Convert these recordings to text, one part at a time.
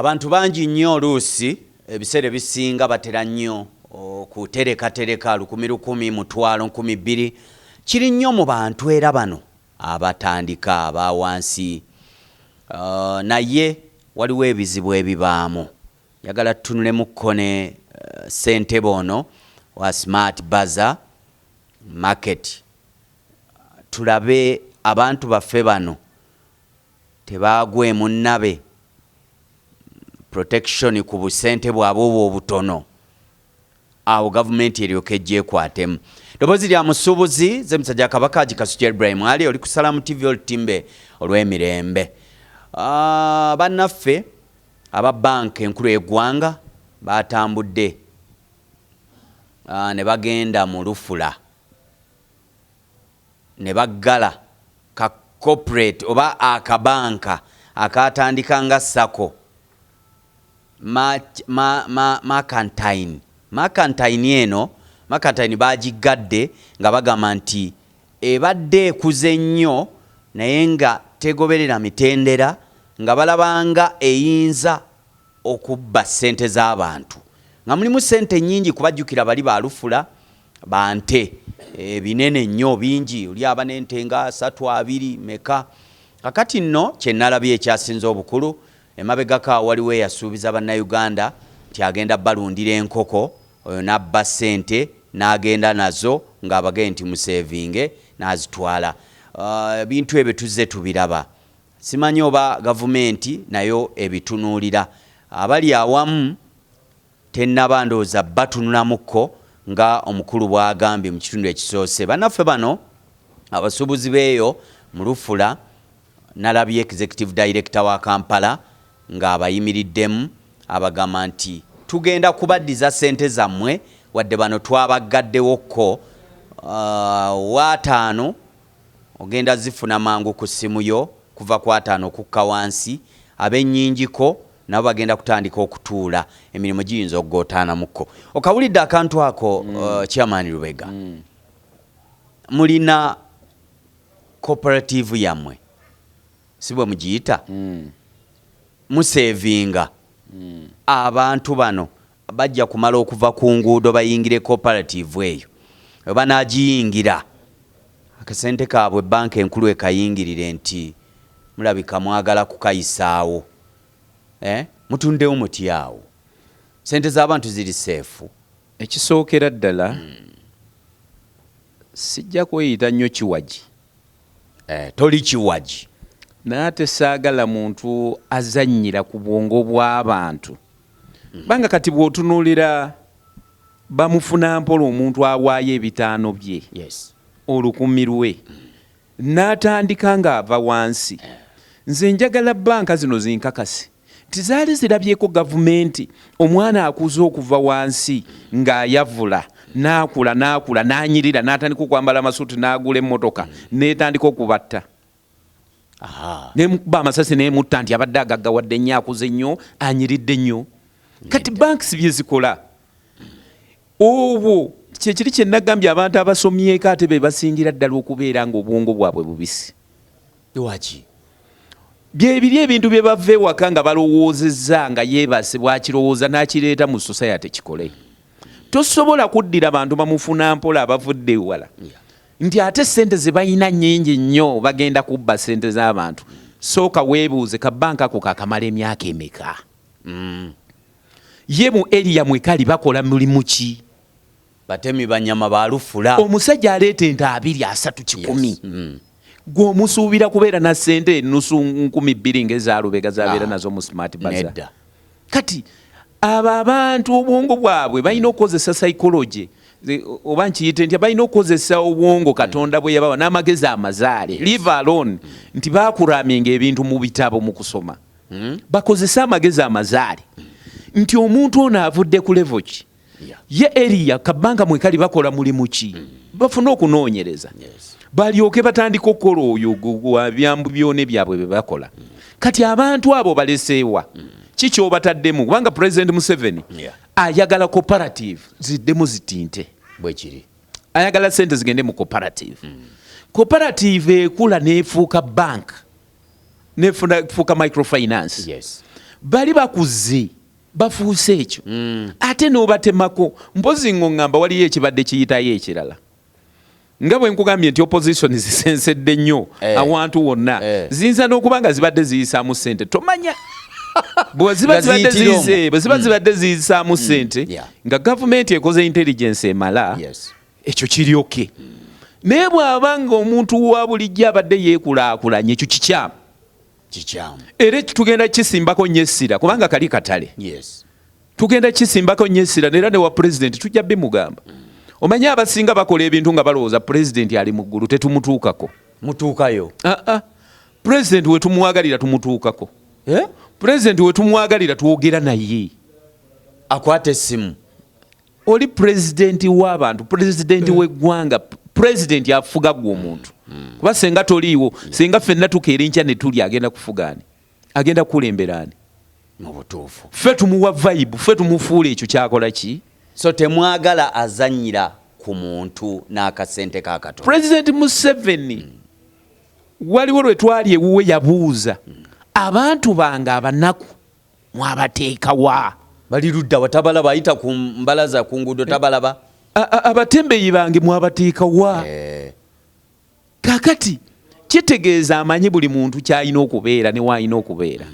Abantu bangi nnyo oluusi ebiseera bisinga batera nnyo okutereka lukumi mutwalo 2,000 kiri nnyo mu bantu era bano abatandika aba wansi naye waliwo ebizibu ebibaamu yagala tutunulemuko ne ssentebe ono wa smart bazaar market tulabe abantu baffe bano tebaagwemu nnabe protection ku busente bwabwe obutono awo gavumenti eryoke gyekwatemu. Ddoboozi lya musuubuzi ze musajja kabaka Gikasuja Ibrahim ali oli ku Salamu TV olutimbe olw'emirembe. Bannaffe aba banka enkulu y'eggwanga batambudde ne bagenda mu lufula ne baggala ka corporate oba akabanka akatandika nga sako Makantine eno Makantine bagigadde nga bagamba nti ebadde ekuze nnyo naye nga tegoberera mitendera nga balabanga eyinza okubba ssente z'abantu nga mulimu ssente nnyingi kubajjukira bali balufula bante binene nnyo bingi oli aba n'ente nga 3 2 meka kakati nno kyennalabye ekyasinza obukulu emabegaka waliwo eyasuubiza bannayuganda nti agenda balundira enkoko oyo n'abba ssente n'agenda nazo ng'abagee nti musevinge n'azitwala. Ebintu ebyo tuzze tubiraba simanyi oba gavumenti nayo ebitunuulira abali awamu tennaba ndowooza batunulamuko nga omukulu bw'agambye mu kitundu ekisoose. Bannaffe bano abasuubuzi beeyo mu lufula nalabye executive director wa Kampala ng'abayimiriddemu abagamba nti tugenda kubaddiza ssente zammwe wadde bano twabaggaddewokko wa5 ogenda zifuna mangu ku ssimu yo kuva ku 5 okukka wansi ab'ennyingiko nabo bagenda kutandika okutuula emirimu giyinza okugootaanamuko. Okawulidde akantu ako Chairman Lubega mulina cooperative yammwe si bwe mugiyita musevinga abantu bano bajja kumala okuva ku nguudo bayingire cooperative eyo oba naagiyingira akasente kaabwe banka enkulu ekayingirire nti mulabika mwagala kukayisaawo mutundewo mutyawo sente z'abantu ziri seefu. Ekisookera ddala sijja kweyita nnyo kiwagi toli kiwagi naye ate saagala muntu azannyira ku bwongo bw'abantu banga kati bw'otunuulira bamufuna mpola omuntu awaayo ebitaano bye olukumi lwe n'atandika ng'ava wansi. Nze njagala banka zino zinkakase tizaali zirabyeko gavumenti omwana akuza okuva wansi ng'ayavula n'akula n'anyirira n'atandika okwambala amasuuti n'agula emmotoka n'etandika okubatta nemukuba amasasi nemutta nti abadde agaggawadde nnyo akuze nnyo anyiridde nnyo. Kati banks bye zikola obwo kyekiri kye nagambye abantu abasomyeko ate be basingira ddala okubeera ng'obwongo bwabwe bubisi. Lwaki? Byebiri ebintu bye bava ewaka nga balowoozezza nga yeebase bwakirowooza n'akireeta mu society kikole. Tosobola kuddira abantu bamufuna mpola abavudde ewala nti ate ssente ze balina nnyingi nnyo bagenda kubba ssente z'abantu. Sooka weebuuze ka banka ako kakamala emyaka emeka? Ye mu area mwekali bakola mulimu ki? Batemi banyama balufula. Omusajja aleeta ente 2 3 10 gw'omusuubira kubeera na ssente nusu 2,000 ng'ezaalubega zabeera nazo mu smart bazaar. Kati abo abantu obwongo bwabwe balina okukozesa psychology oba nkiyite nti balina okukozesa obwongo Katonda bwe yabawa n'amagezi amazaale leave alone nti baakuraminga ebintu mu bitabo mu kusoma bakozesa amagezi amazaale nti omuntu ono avudde ku level ki ye area kabanka mwekali bakola mulimu ki bafuna okunoonyereza balyoke batandika okukola oyo byambu byone byabwe bye bakola. Kati abantu abo baleseewa kiki obataddemu kubanga President Museveni ayagala cooperative ziddemu zitinte bwe kiri ayagala ssente zigende mu cooperative. Cooperative ekula neefuuka bank neefuuka microfinance. bali bakuze bafuuse ekyo ate n'obatemako mpozi ng'oŋŋamba waliyo ekibadde kiyitayo ekirala nga bwe nkugambye nti opposition zisensedde nnyo awantu wonna ziyinza n'okuba nga zibadde ziyisaamu ssente tomanya bwe ziba zibadde ziyisaamu ssente nga gavumenti ekoze intelligence emala ekyo kiryoke naye bw'aba nga omuntu wa bulijjo abadde yeekulaakulanye ekyo kikyamu era tugenda kisimbako nnyo essira kubanga kali katale tugenda kisimbako nnyo essira era ne wa pulezidenti tujja bimugamba omanyi abasinga bakola ebintu nga balowooza pulezidenti ali mu ggulu tetumutuukako mutuukayo pulezidenti we tumuwagalira tumutuukako pulezidenti we tumuwagalira twogera naye akwata essimu oli pulezidenti w'abantu pulezidenti w'eggwanga pulezidenti afuga gwe omuntu kuba senga toliiwo senga ffenna tukeera enkya ne tuli agenda kufugaani agenda kukulemberaani mu butuufu ffe tumuwa vibe ffe tumufuula ekyo kyakola ki so temwagala azannyira ku muntu n'akasente k'akatono pulezidenti Museveni waliwo lwe twali ewuwe yabuuza abantu bange abanaku mwabateekawa bali ludda watabalaba ayita ku Mbalaza ku nguudo tabalaba abatembeyi bange mwabateekawa kakati kitegeeza amanyi buli muntu kyalina okubeera ne waalina okubeera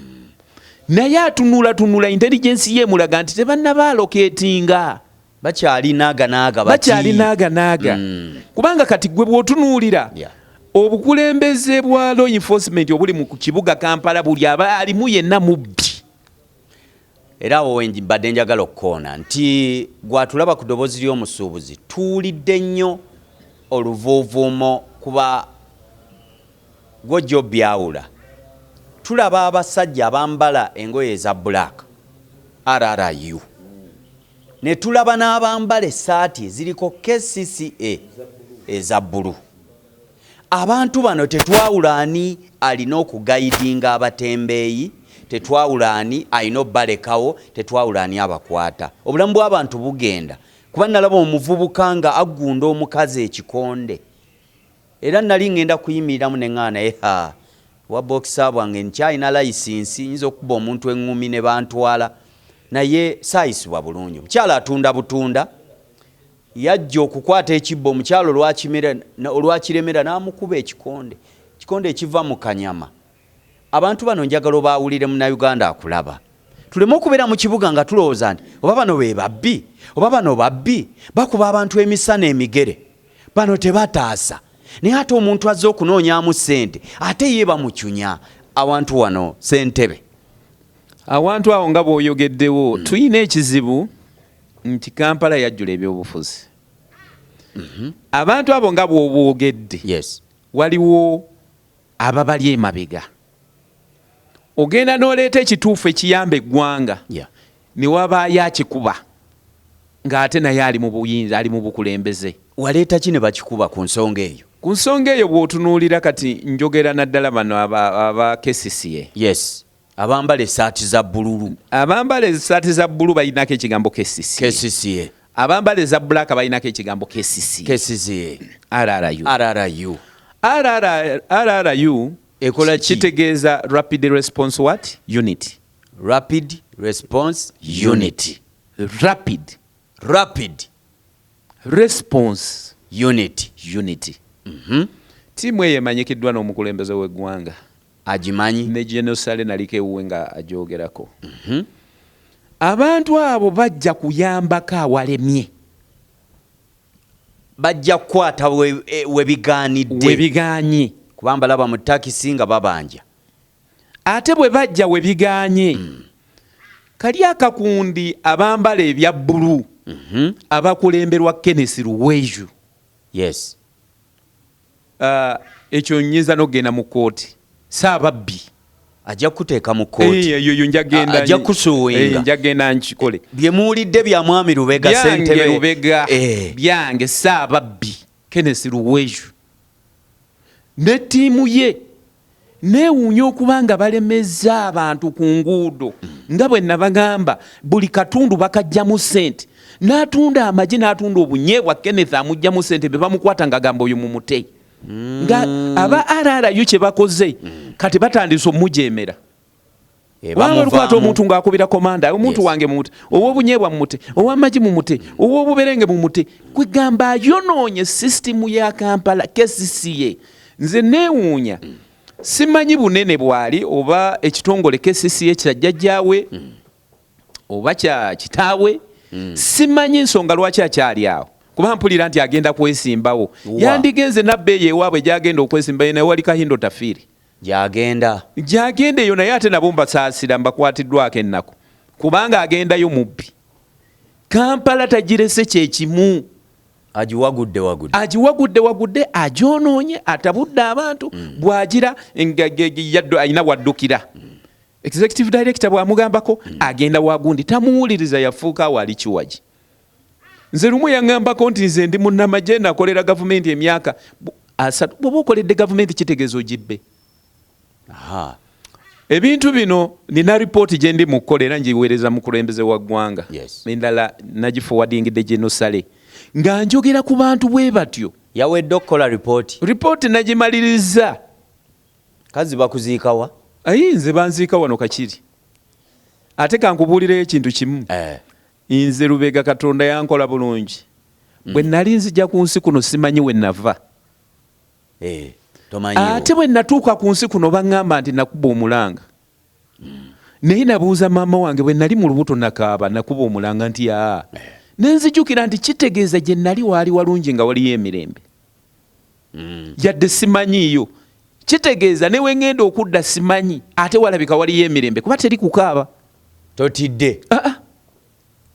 naye atunula intelligence ye mulaga nti tebannabaalokeetinga bakyalinaganaaga kubanga kati gwe bw'otunuulira obukulembeze bwa law enforcement obuli mu kibuga Kampala buli aba alimu yenna mubbi era awo wenji mbadde njagala okukoona nti gwatulaba ku ddoboozi ly'omusuubuzi tuwulidde nnyo oluvuuvuumo kuba gw'ojjo byawula tulaba abasajja abambala engoye eza black RRU ne tulaba n'abambala essaati eziriko KCCA eza bbulu abantu bano tetwawula ani alina okugayidinga abatembeeyi tetwawula ani alina obbalekawo tetwawula ani abakwata obulamu bw'abantu bugenda kuba nalaba omuvubuka nga agunda omukazi ekikonde era nali ngenda kuyimiriramu ne ŋŋaana wa bokisa bwange nkyalina layisinsi nyinza okuba omuntu eŋŋumi ne bantwala naye saayisibwa bulungi omukyala atunda butunda yajja okukwata ekibbo omukyala olwakiremera n'amukuba ekikonde ekiva mu kanyama abantu bano njagala obaawulire munnayuganda akulaba tuleme okubeera mu kibuga nga tulowooza nti oba bano be babbi oba bano babbi bakuba abantu emisana emigere bano tebataasa naye ate omuntu azze okunoonyaamu ssente ate ye bamucunya awantu wano ssentebe awantu awo nga bw'oyogeddewo tulina ekizibu nti Kampala yajjula ebyobufuzi abantu abo nga bw'obwogedde waliwo ababali emabega ogenda n'oleeta ekituufu ekiyamba eggwanga ne wabaayo akikuba ng'ate naye ali mu buyinza ali mu bukulembeze waleeta ki ne bakikuba ku nsonga eyo ku nsonga eyo bw'otunuulira kati njogera naddala bano aba KCCA abambala essaati za bbululu abambala essaati za bbulu balinako ekigambo KCCA abambala eza bbulaaka balinako ekigambo KCCA RRU ekola kitegeeza rapid response what unit rapid response unit response unit tiimu eyo emanyikiddwa n'omukulembeze w'eggwanga agimanyi ne genosale naliko ewuwe nga ajogerako abantu abo bajja kuyambako awalemye bajja kukwata webiganye kuba mbalaba mu takisi nga babanja ate bwe bajja webiganye kali akakundi abambala ebya bbulu abakulemberwa Kenneth Luweju ekyo nnyinza n'ogenda mu kooti saababbi ajja kuteeka mu kooti eyo ajja kusuwenga njagenda nkikole bye muwulidde bya mwami Lubega ssentebe Lubega byange saababbi Kenneth Luweju ne ttiimu ye neewuunya okuba nga balemezza abantu ku nguudo nga bwe nabagamba buli katundu bakajjamu ssente n'atunda amagi n'atunda obunyeebwa Kenneth amugjamu ssente be bamukwata nga gamba oyo mumute nga aba RRU kye bakoze kati batandise omujemera Bamukwata omuntu ng'akubira komanda omuntu wange mumute ow'obunyebwa mumute ow'amagi mumute ow'obuberenge mumute kwegamba ayonoonye sisitimu ya Kampala KCCA. Nze neewuunya simanyi bunene bwali oba ekitongole KCCA kya jjajjaawe oba kya kitaawe simanyi ensonga lwaki akyali awo kuba mpulira nti agenda kwesimbawo yandigenze nabbeeyi ewaabwe gyagenda okwesimbayo naye wali Kahindo Tafiiri gyagenda eyo naye ate nabo mbasaasira mbakwatiddwako ennaku kubanga agendayo mubbi. Kampala tagirese kyekimu agiwagudde agyonoonye atabudde abantu bwagira alina waddukira executive director bwamugambako agenda wagundi tamuwuliriza yafuuka wali kiwagi. Nze lumu yaŋŋambako nti nze ndi munnamagye nakolera gavumenti emyaka 3 bw'oba okoledde gavumenti kitegeeza ogibbe. Ebintu bino nina ripooti gye ndi mu kukola era ngiweereza mukulembeze wa ggwanga endala nagifuwadingidde Genosale nga njogera ku bantu bwe batyo. Yawedde okukola ripooti nagimaliriza. Kazi bakuziikawa? Nze banziika wano Kakiri. Ate kankubuulireyo ekintu kimu. Nze Lubega Katonda yankola bulungi. Bwe nali nzija ku nsi kuno simanyi we nava. Ate bwe natuuka ku nsi kuno baŋŋamba nti nakuba omulanga. Naye nabuuza maama wange bwe nali mu lubuto nakaaba nakuba omulanga nti yaa. Nenzijukira nti kitegeeza gye nali waali walungi nga waliyo emirembe. Yadde simanyiiyo. Kitegeeza ne we ŋŋenda okudda simanyi ate walabika waliyo emirembe kuba teri kukaaba. Totidde.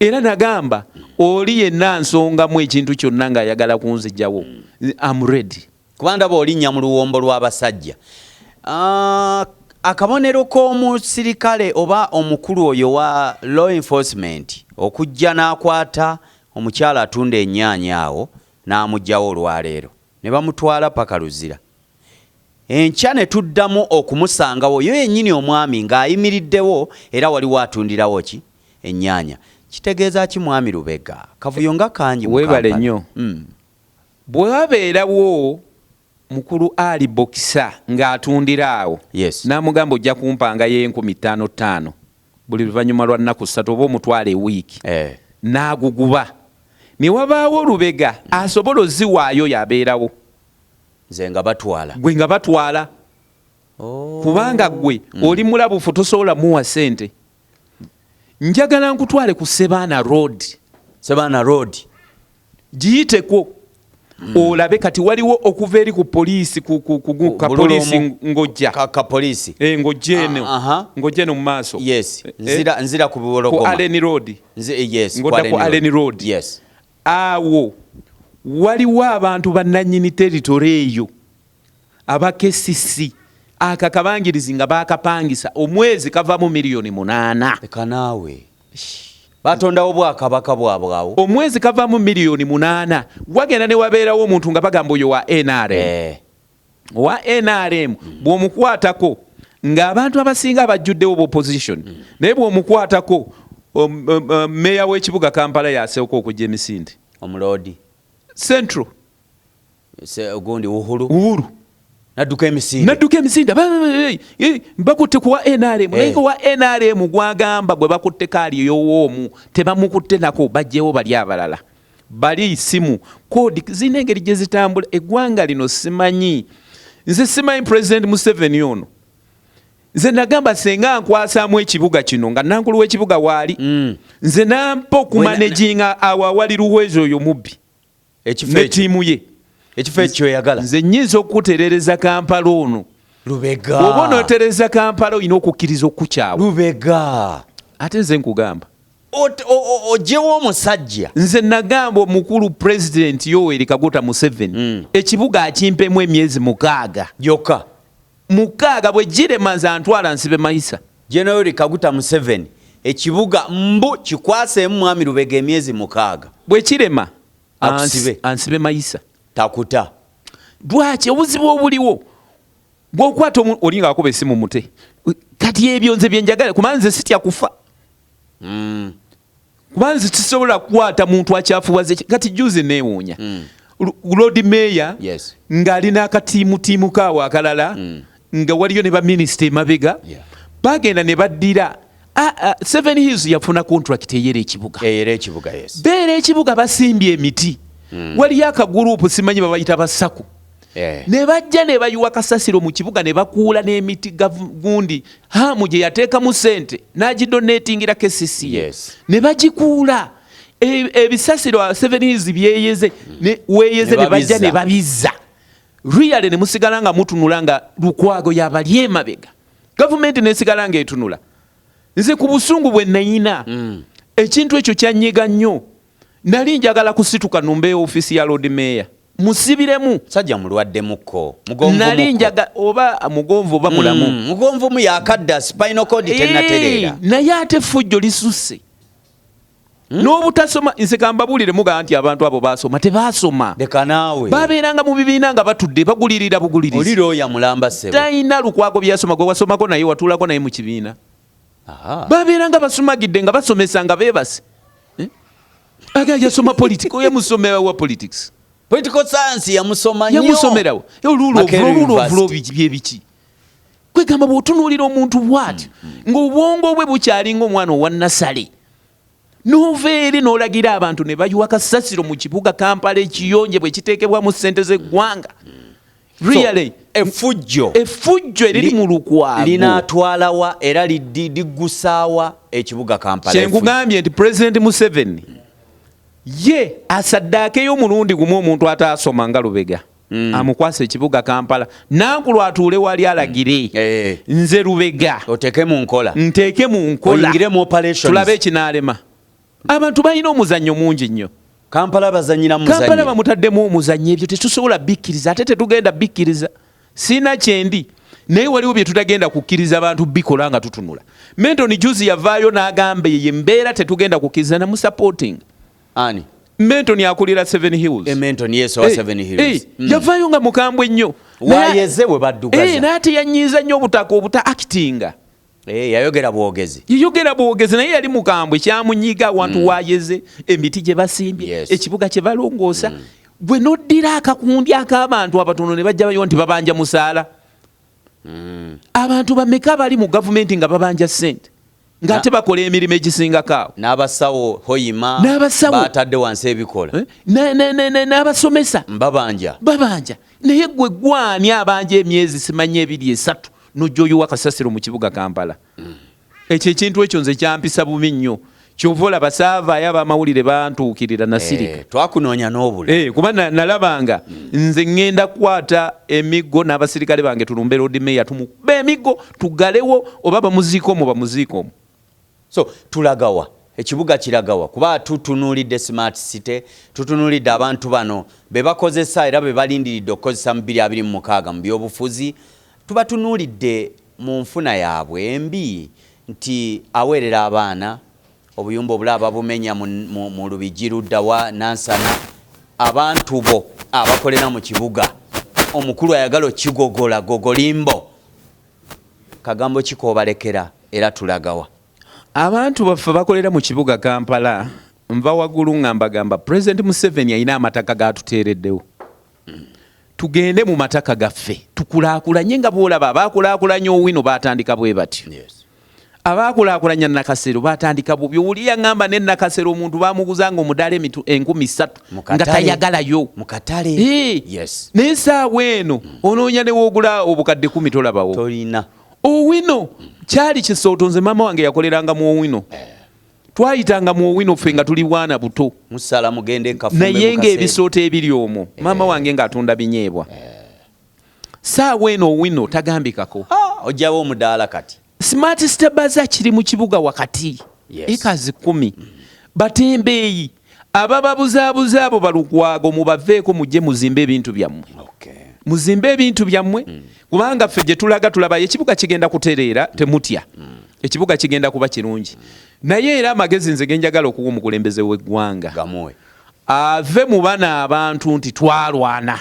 Era nagamba oli yenna nsongamu ekintu kyonna ng'ayagala kunzijjawo. I'm ready. Kuba ndaba olinnya mu luwombo lw'abasajja. Akabonero k'omusirikale oba omukulu oyo wa law enforcement okujja n'akwata omukyala atunda ennyaanya awo n'amuggyawo olwaleero ne bamutwala paka Luzira. Enkya ne tuddamu okumusangawo yo yennyini omwami ng'ayimiriddewo era waliwo atundirawo ki ennyaanya. Kitegeeza ki mwami Lubega? Kavuyo nga kangi mu Kampala. Weebale nnyo. Bwe wabeerawo mukulu Ali Bokisa ng'atundira awo n'amugamba ojja kumpanga ye 15,500 buli luvannyuma lwa nnaku 3 oba omutwala ewiiki n'aguguba. Ne wabaawo Lubega asobola oziwaayo yabeerawo nze nga batwala gwe nga batwala kubanga gwe oli mulabufu tosobola muwa ssente. Njagala nkutwale ku Sebaana Road giyiteko olabe kati waliwo okuva eri ku poliisi ku polisi ngojja ngojja eno mu maaso nzira ku Buwologoma ku Allen Road ngodda ku Allen Road awo waliwo abantu bannannyini territory eyo aba KCC akakabangirizi nga bakapangisa omwezi kavamu $8,000,000. Ekanaawe batondawo bwakabaka bwabwawo omwezi kavamu $8,000,000. Wagenda ne wabeerawo omuntu nga bagamba oyo wa NRM bw'omukwatako ng'abantu abasinga abajjuddewo opposition naye bw'omukwatako meya w'ekibuga Kampala yaseeko okujja emisinde omuloodi Central ogundi Uhuru nadduka emisinde bakutte ku wa NRM naye wa NRM gwagamba gwe bakutte kaali yowoomu tebamukutte nako bajjewo bali abalala bali simu kodi zina engeri gye zitambula. Eggwanga lino simanyi nze simanyi President Museveni ono nze nagamba senga nkwasaamu ekibuga kino nga nankulu w'ekibuga waali nze nampa okumanaginga awo awali Luwezo oyo mubbi ne ttiimu ye ekifo ekyo yagala nze nnyinza okuterereza Kampala ono Lubega oba onootereza Kampala olina okukkiriza okukyawa Lubega ate nze nkugamba ojewo omusajja nze nagamba omukulu President Yoweri Kaguta Museveni ekibuga akimpemu emyezi 6 yokka 6 bwe girema nze antwala nsibe mayisa. Yoweri Kaguta Museveni ekibuga mbu kikwaseemu mwami Lubega emyezi 6 bwe kirema ansibe mayisa takuta. Lwaki obuzibu obuliwo bw'okwata olinga akuba essimu mute kati ebyo nze byenjagala kuba nze sitya kufa kuba nze tisobola kukwata muntu akyafuwaze kati juzi neewuunya Lord Mayor ng'alina akatiimu kaawo akalala nga waliyo ne baminisita emabega bagenda ne baddira Seven Hills yafuna contract eyera ekibuga yes. beera ekibuga basimbye emiti waliyo akagurupu simanyi babayita basaku ne bajja ne bayiwa kasasiro mu kibuga ne bakuula n'emiti gundi hamu gye yateekamu ssente n'agidonetingira KCCA ne bagikuula ebisasiro Seven Hills byeyeze ne weeyeze ne bajja ne babizza really ne musigala nga mutunula nga Lukwago yabali emabega gavumenti nesigala nga etunula nze ku busungu bwe nayina ekintu ekyo kyanyiga nnyo nali njagala kusituka numbe ofisi ya Lord Mayor musibiremu sajja mulwaddemukko nali njaga oba mugonvu oba mulamu mugonvu mu yakadda spinal cord tenaterera naye ate fujjo lisusse n'obutasoma nze kambabulire muga nti abantu abo basoma tebasoma leka naawe babeeranga mu bibiina nga batudde bagulirira buguliriza oli looya mulamba ssebo talina Lukwago byasoma gwe wasomako naye watuulako naye mu kibiina babeeranga basomagidde nga basomesa nga beebase aga yasoma politics oyo musomera wa politics political science yamusoma nnyo yamusomerawo olulo byebiki kwegamba bw'otunuulira omuntu bw'atyo ng'obwongo bwe bukyalinga omwana owa nasale noveeri n'olagira abantu ne bayiwa kasasiro mu kibuga Kampala ekiyonje bwe kiteekebwa mu ssente z'eggwanga really effujjo eriri mu Lukwago linaatwalawa era liggusaawa ekibuga Kampala kyengugambye nti President Museveni ye asaddaake y'omulundi gumu omuntu ataasoma nga Lubega amukwasa ekibuga Kampala nankulu atuule wali alagire nze Lubega oteeke mu nkola nteeke mu nkola oyingire mu operations tulabe ekinaalema abantu balina omuzannyo mungi nnyo Kampala bazanyira muzannyo Kampala bamutaddemu omuzannyo ebyo tetusobola bikkiriza ate tetugenda bikkiriza sina kyendi naye waliwo bye tutagenda kukkiriza abantu bikola nga tutunula Menton juzi yavaayo n'agamba ye mbeera tetugenda kukkiriza na musupporting ani Menton akulira Seven Hills Menton yes wa Seven Hills yavaayo nga mukambwe nnyo wayeze we baddugaza naate yanyiiza nnyo obuta actinga yayogera bwogezi naye yali mukambwe kyamunyiga abantu wayeze emiti gye basimbye ekibuga kye balongoosa bwe noddira akakundi ak'abantu abatono ne bajja bayo nti babanja musaala abantu bameka bali mu gavumenti nga babanja ssente ng'ate bakola emirimu egisingakaawo n'abasawo hoyima batadde wansi ebikola n'abasomesa babanja naye gwe gwani abanja emyezi simanye 2-3 n'ojjoyiwa kasasiro mu kibuga Kampala ekyo ekintu ekyo nze kyampisa bubi nnyo kyova olaba saavaayo abamawulire bantuukirira nasirika twakunoonya n'obule kuba nalabanga nze ŋŋenda kukwata emiggo n'abasirikale bange tulumbe Lord Mayor tumukube emiggo tugalewo oba bamuziikomu so tulagawa ekibuga kiragawa kuba tutunuulidde smart city tutunuulidde abantu bano be bakozesa era be balindiridde okukozesa mu 2026 mu byobufuzi tubatunuulidde mu nfuna yaabwe embi nti aweerera abaana obuyumba obulaba bumenya mu Lubigi ludda wa Nansana abantu bo abakolera mu kibuga omukulu ayagala kigogola gogolimbo kagambo kikobalekera era tulagawa abantu baffe bakolera mu kibuga Kampala nva waggulu ngambagamba President Museveni alina amataka gatuteereddewo tugende mu mataka gaffe tukulaakulanye nga bwolaba abaakulaakulanya Owino batandika bwe batyo abaakulaakulanya Nakasero batandika bubyo wuli yaŋŋamba ne Nakasero omuntu bamuguzanga omudaala 3,000 nga tayagalayo mu katale naye saawa eno onoonya ne woogula obukadde 10 tolabawo tolina Owino kyali kisooto nze maama wange yakoleranga mu Owino twayitanga mu Owino ffe nga tuli bwana buto musala mugende nkafumbe naye ng'ebisooto ebiri omwo maama wange ng'atunda binyeebwa saawa eno Owino tagambikako ojjawo omudaala kati Smart Stebaza kiri mu kibuga wakati ekazi 10 batembeeyi abababuzaabuza abo balukwago mubaveeko mujje muzimbe ebintu byammwe muzimbe ebintu byammwe kubanga ffe gye tulaga tulaba ekibuga kigenda kutereera temutya ekibuga kigenda kuba kirungi naye era amagezi nze genjagala okuwa omukulembeze w'eggwanga ave mu bana abantu nti twalwana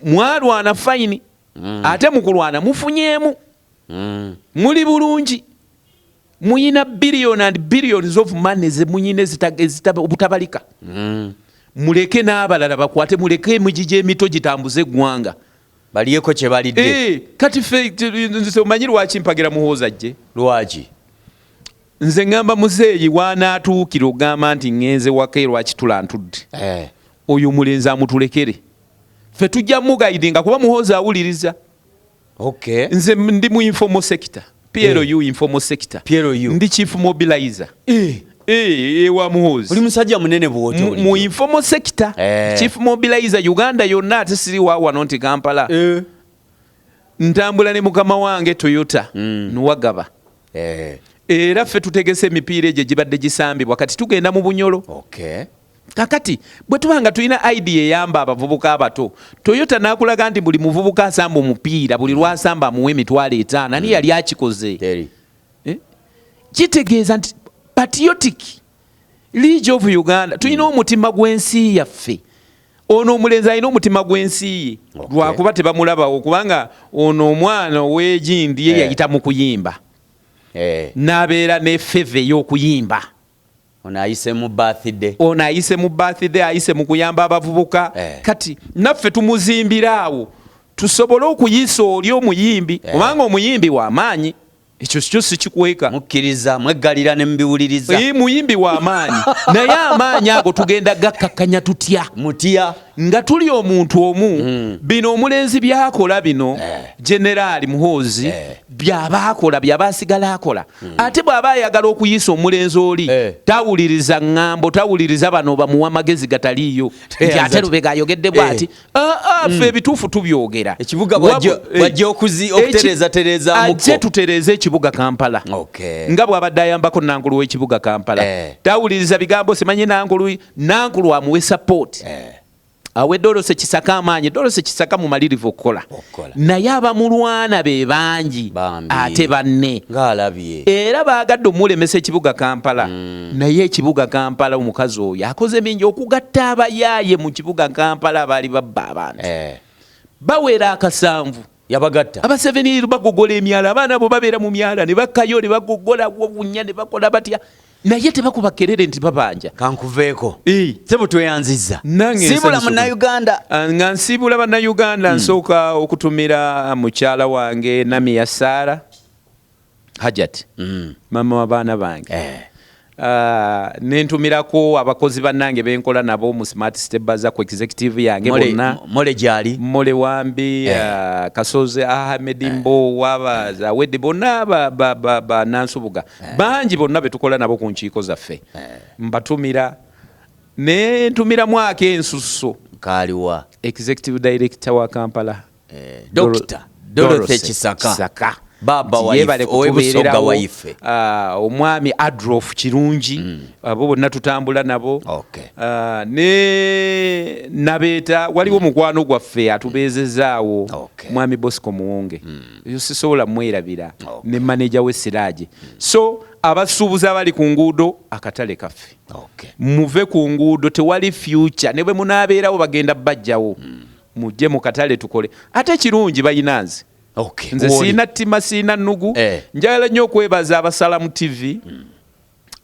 mwalwana fayini ate mukulwana mufunyeemu muli bulungi muyina billion and billions of money ze muyina obutabalika muleke n'abalala bakwate muleke emijiji emito gitambuze eggwanga baliyeko kye balidde kati fe nze omanyi lwaki mpagira muhoozi ajje lwaki nze ngamba muzeeyi wanaatuukira ogamba nti ngenze waka lwaki tulantudde oyo omulenzi amutulekere ffe tujja mugayidinga kuba muhoozi awuliriza nze ndi mu informal sector PRU informal sector ndi chief mobilizer ewa muhoozi oli musajja munene bw'otyo mu informal sector chief mobilizer Uganda yonna ate siri wano nti Kampala ntambula ne mukama wange Toyota nuwagaba era ffe tutegese emipiira egyo gibadde gisambibwa kati tugenda mu bunyolo kakati bwe tubanga tulina idea eyamba abavubuka abato Toyota nakulaga nti buli muvubuka asamba omupiira buli lwasamba amuwa $5,000 ani yali akikoze kitegeeza nti patriotic League of Uganda tulina omutima gw'ensi yaffe ono omulenzi alina omutima gw'ensi ye lwakuba tebamulabawo kubanga ono omwana ow'egindi ye yayita mu kuyimba n'abeera ne feve y'okuyimba ono ayise mu birthday ayise mu kuyamba abavubuka kati naffe tumuzimbira awo tusobole okuyisa oli omuyimbi kubanga omuyimbi w'amaanyi ekyo kyo sikikweka mukkiriza mweggalira ne mubiwuliriza muyimbi w'amaanyi naye amaanyi ago tugenda gakkakanya mutya nga tuli omuntu omu bino omulenzi byakola bino generaali muhoozi byabaakola byabaasigala akola ate bw'aba ayagala okuyisa omulenzi oli tawuliriza ŋŋambo tawuliriza bano bamuwa magezi gataliiyo nti ate Lubega ayogedde bw'ati ffe ebituufu tubyogera ekibuga bwajja okutereezatereeza ajje tutereeze ekibuga Kampala nga bw'abadde ayambako Nankulu w'ekibuga Kampala tawuliriza bigambo simanyi Nankulu amuwe support awe Dorose Kisaka amaanyi Dorose Kisaka mu malirivu okukola naye abamulwana be bangi ate banne ng'alabye era baagadde omulemesa ekibuga Kampala naye ekibuga Kampala omukazi oyo akoze mingi okugatta abayaaye mu kibuga Kampala abaali babba abantu bawera akasanvu yabagatta abaseveniru bagogola emyala abaana bo babeera mu myala ne bakkayo ne bagogola bunya ne bakola batya naye tebakuba kerere nti babanja kankuveeko sebo tweyanziza sibula munnayuganda nga nsibula bannayuganda nsooka okutumira mukyala wange Namiya Saara Hajat mama w'abaana bange nentumirako abakozi bannange benkola nabo mu Smart Stepbaza ku executive yange bonna mole gyali mole wambi Kasoze Ahmed Mbo wabaza wedde bonna ba Nansubuga bangi bonna betukola nabo ku nkiiko zaffe mbatumira nentumira mwaka ensusso kaliwa executive director wa Kampala Dr. Dorothy Kisaka baba owebusoga waife omwami Adolf Kirungi abo bonna tutambula nabo ne nabeeta waliwo mukwano gwaffe atubeezezaawo mwami Bosco Muwonge yo sisobola mwerabira ne manager we Siraje so abasuubuzi abali ku nguudo akatale kaffe muve ku nguudo tewali future ne bwe munaabeerawo bagenda bajjawo mujje mu katale tukole ate kirungi bayinanze nze siina ttima siina nnugu njagala nnyo okwebaza abasalamu TV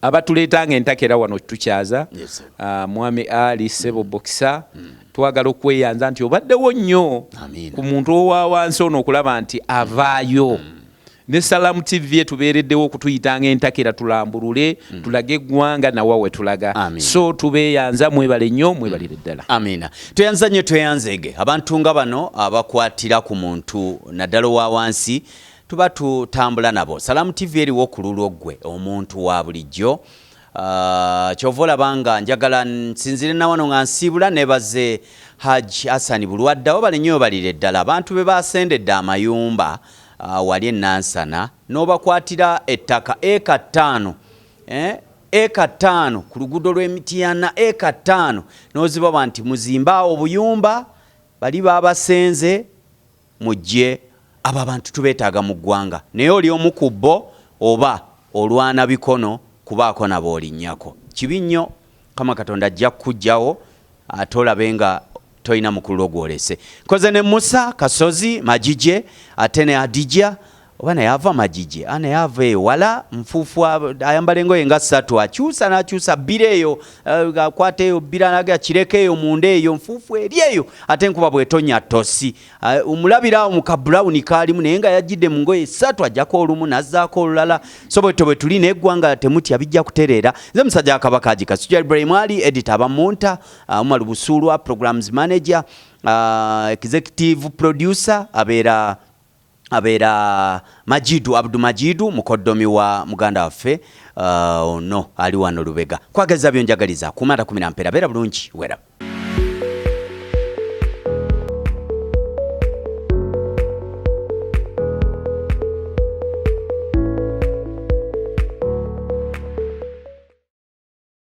abatuleetanga entakera wano tukyaza mwami Ali Sebo Boxer twagala okweyanza nti obaddewo nnyo ku muntu owa wansi ono okulaba nti avaayo ne Salamu TV etubeereddewo okutuyitanga entakera tulambulule tulage eggwanga nawa we tulaga so tubeeyanza mwebale nnyo mwebalire ddala amina tweyanza nnyo tweyanzege abantu nga bano abakwatira ku muntu naddala owa wansi tuba tutambula nabo Salamu TV eriwo ku lulwo ggwe omuntu wa bulijjo kyova olabanga njagala nsinzire na wano nga nsiibula nebaze Haji Hassan Bulwadda wabale nnyo balire ddala abantu be basendedde amayumba wali enansana n'obakwatira ettaka eka 5 ku luguudo lw'Emityana eka 5 n'ozibaba nti muzimbaawo obuyumba bali babasenze mujje abo abantu tubeetaaga mu ggwanga naye oli omukubbo oba olwana bikono kubaako nabo olinnyako kibi nnyo Kama Katonda ajja kujjawo ate olabe nga toyina mukulu gwolese koze ne Musa Kasozi Majije ate ne Adija oba naye ava magije naye ava eyo wala nfuufu ayambala engoye nga 3 akyusa n'akyusa bbira eyo akwata eyo bbira naga kireka eyo munda eyo nfuufu eri eyo ate enkuba bwetonya tosi omulabira awo mu kabulawuni kaalimu naye nga yajjidde mu ngoye 3 ajjako olumu nazzaako olulala so bwetyo bwe tuli n'eggwanga temutya bijja kutereera nze musajja Kabaka Agikasujja Ibrahim Ali editor abamunta Umaru Busulwa programs manager executive producer abeera Majidu Abdu Majidu mukoddomi wa muganda waffe ono ali wano Lubega kwageza byonjagaliza kumata 10 ampera beera bulungi wera